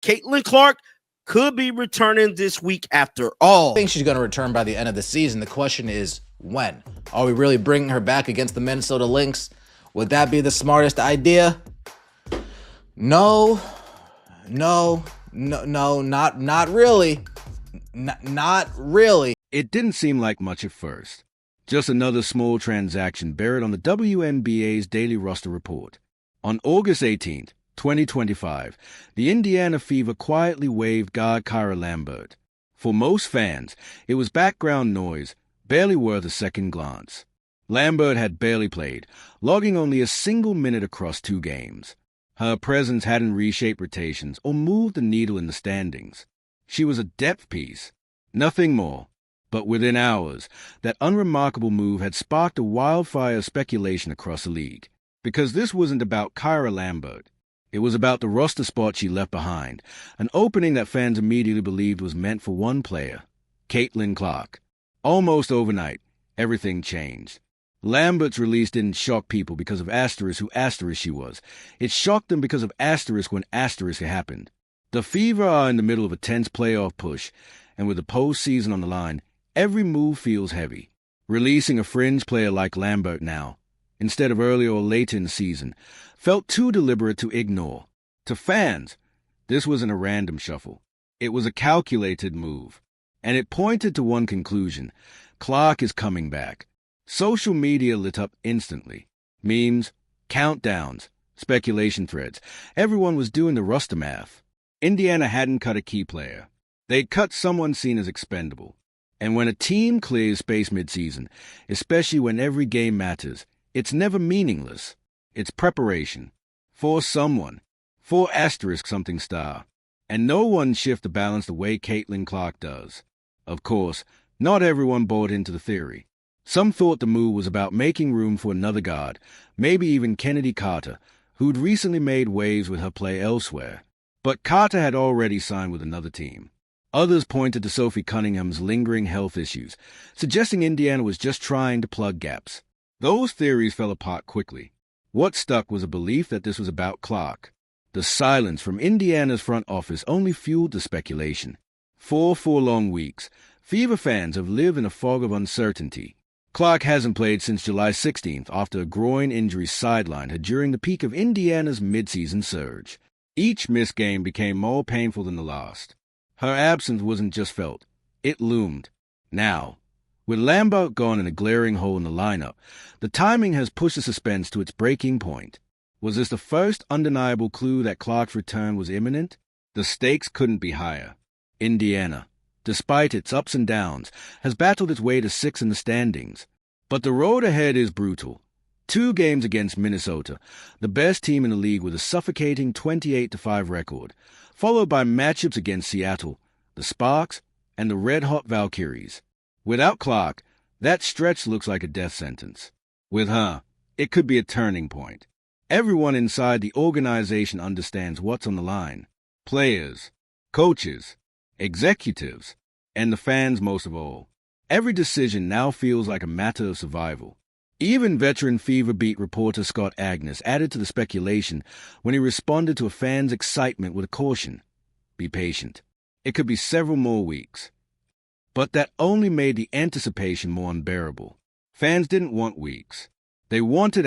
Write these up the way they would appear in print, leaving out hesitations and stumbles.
Caitlin Clark could be returning this week after all. I think she's going to return by the end of the season. The question is when? Are we really bringing her back against the Minnesota Lynx? Would that be the smartest idea? No, not really. Not really. It didn't seem like much at first. Just another small transaction buried on the WNBA's daily roster report. On August 18th, 2025, the Indiana Fever quietly waived guard Kyra Lambert. For most fans, it was background noise, barely worth a second glance. Lambert had barely played, logging only a single minute across 2 games. Her presence hadn't reshaped rotations or moved the needle in the standings. She was a depth piece, nothing more. But within hours, that unremarkable move had sparked a wildfire of speculation across the league. Because this wasn't about Kyra Lambert. It was about the roster spot she left behind, an opening that fans immediately believed was meant for one player, Caitlin Clark. Almost overnight, everything changed. Lambert's release didn't shock people because of who she was. It shocked them because of when had happened. The Fever are in the middle of a tense playoff push, and with the postseason on the line, every move feels heavy. Releasing a fringe player like Lambert now, instead of earlier or later in the season, felt too deliberate to ignore. To fans, this wasn't a random shuffle. It was a calculated move, and it pointed to one conclusion: Clark is coming back. Social media lit up instantly. Memes, countdowns, speculation threads. Everyone was doing the roster math. Indiana hadn't cut a key player. They'd cut someone seen as expendable. And when a team clears space midseason, especially when every game matters, it's never meaningless. It's preparation. For someone. For something star. And no one shift the balance the way Caitlin Clark does. Of course, not everyone bought into the theory. Some thought the move was about making room for another guard, maybe even Kennedy Carter, who'd recently made waves with her play elsewhere. But Carter had already signed with another team. Others pointed to Sophie Cunningham's lingering health issues, suggesting Indiana was just trying to plug gaps. Those theories fell apart quickly. What stuck was a belief that this was about Clark. The silence from Indiana's front office only fueled the speculation. For 4 long weeks, Fever fans have lived in a fog of uncertainty. Clark hasn't played since July 16th after a groin injury sidelined her during the peak of Indiana's midseason surge. Each missed game became more painful than the last. Her absence wasn't just felt, it loomed. Now, with Lambert gone and a glaring hole in the lineup, the timing has pushed the suspense to its breaking point. Was this the first undeniable clue that Clark's return was imminent? The stakes couldn't be higher. Indiana, despite its ups and downs, has battled its way to 6 in the standings. But the road ahead is brutal. 2 games against Minnesota, the best team in the league with a suffocating 28-5 record, followed by matchups against Seattle, the Sparks, and the red-hot Valkyries. Without Clark, that stretch looks like a death sentence. With her, it could be a turning point. Everyone inside the organization understands what's on the line. Players, coaches, executives, and the fans most of all. Every decision now feels like a matter of survival. Even veteran Fever beat reporter Scott Agnes added to the speculation when he responded to a fan's excitement with a caution. Be patient. It could be several more weeks. But that only made the anticipation more unbearable. Fans didn't want weeks. They wanted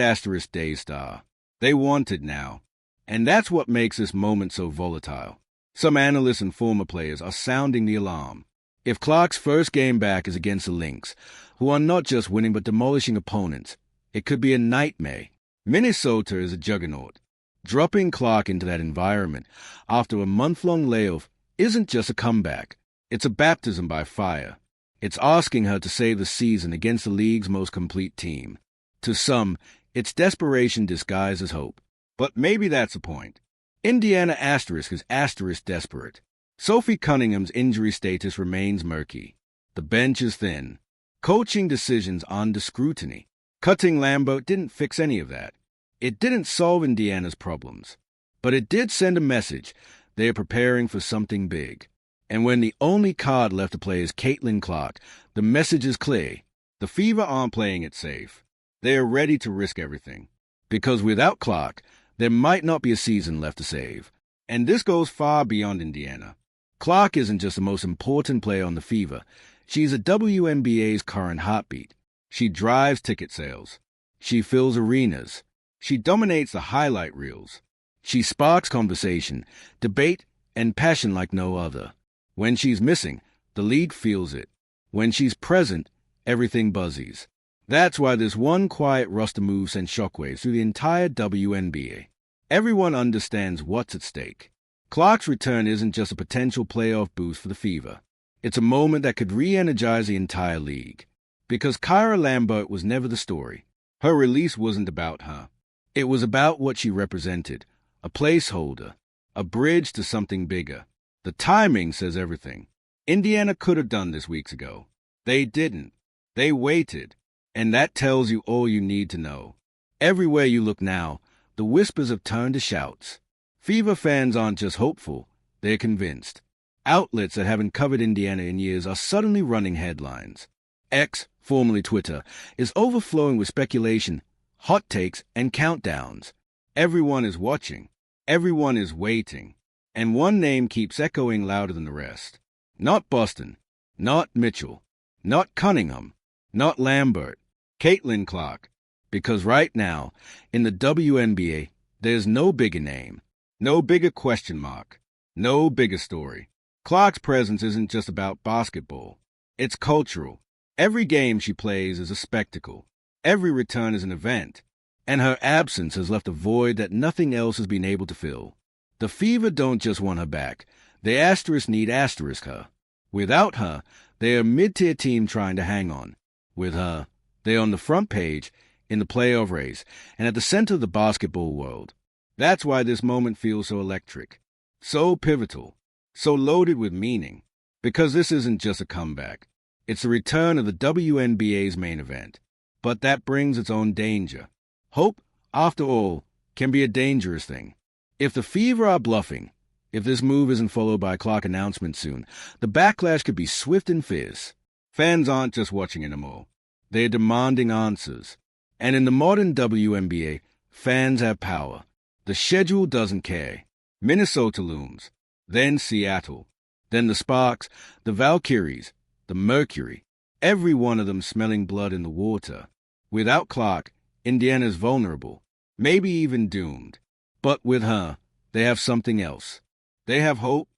Daystar. They want it now. And that's what makes this moment so volatile. Some analysts and former players are sounding the alarm. If Clark's first game back is against the Lynx, who are not just winning but demolishing opponents, it could be a nightmare. Minnesota is a juggernaut. Dropping Clark into that environment after a month-long layoff isn't just a comeback. It's a baptism by fire. It's asking her to save the season against the league's most complete team. To some, it's desperation disguised as hope. But maybe that's the point. Indiana is desperate. Sophie Cunningham's injury status remains murky. The bench is thin. Coaching decisions under scrutiny. Cutting Lambert didn't fix any of that. It didn't solve Indiana's problems. But it did send a message. They are preparing for something big. And when the only card left to play is Caitlin Clark, the message is clear. The Fever aren't playing it safe. They are ready to risk everything. Because without Clark, there might not be a season left to save. And this goes far beyond Indiana. Clark isn't just the most important player on the Fever. She's a WNBA's current heartbeat. She drives ticket sales. She fills arenas. She dominates the highlight reels. She sparks conversation, debate, and passion like no other. When she's missing, the league feels it. When she's present, everything buzzies. That's why this one quiet roster move sends shockwaves through the entire WNBA. Everyone understands what's at stake. Clark's return isn't just a potential playoff boost for the Fever. It's a moment that could re-energize the entire league. Because Kyra Lambert was never the story. Her release wasn't about her. It was about what she represented. A placeholder. A bridge to something bigger. The timing says everything. Indiana could have done this weeks ago. They didn't. They waited. And that tells you all you need to know. Everywhere you look now, the whispers have turned to shouts. Fever fans aren't just hopeful, they're convinced. Outlets that haven't covered Indiana in years are suddenly running headlines. X, formerly Twitter, is overflowing with speculation, hot takes, and countdowns. Everyone is watching. Everyone is waiting. And one name keeps echoing louder than the rest. Not Boston. Not Mitchell. Not Cunningham. Not Lambert. Caitlin Clark. Because right now, in the WNBA, there's no bigger name. No bigger question mark. No bigger story. Clark's presence isn't just about basketball. It's cultural. Every game she plays is a spectacle. Every return is an event. And her absence has left a void that nothing else has been able to fill. The Fever don't just want her back. They need her. Without her, they're a mid-tier team trying to hang on. With her, they're on the front page, in the playoff race, and at the center of the basketball world. That's why this moment feels so electric, so pivotal, so loaded with meaning. Because this isn't just a comeback. It's the return of the WNBA's main event. But that brings its own danger. Hope, after all, can be a dangerous thing. If the Fever are bluffing, if this move isn't followed by a Clark announcement soon, the backlash could be swift and fierce. Fans aren't just watching anymore. They're demanding answers. And in the modern WNBA, fans have power. The schedule doesn't care. Minnesota looms. Then Seattle. Then the Sparks, the Valkyries, the Mercury. Every one of them smelling blood in the water. Without Clark, Indiana's vulnerable. Maybe even doomed. But with her, they have something else. They have hope.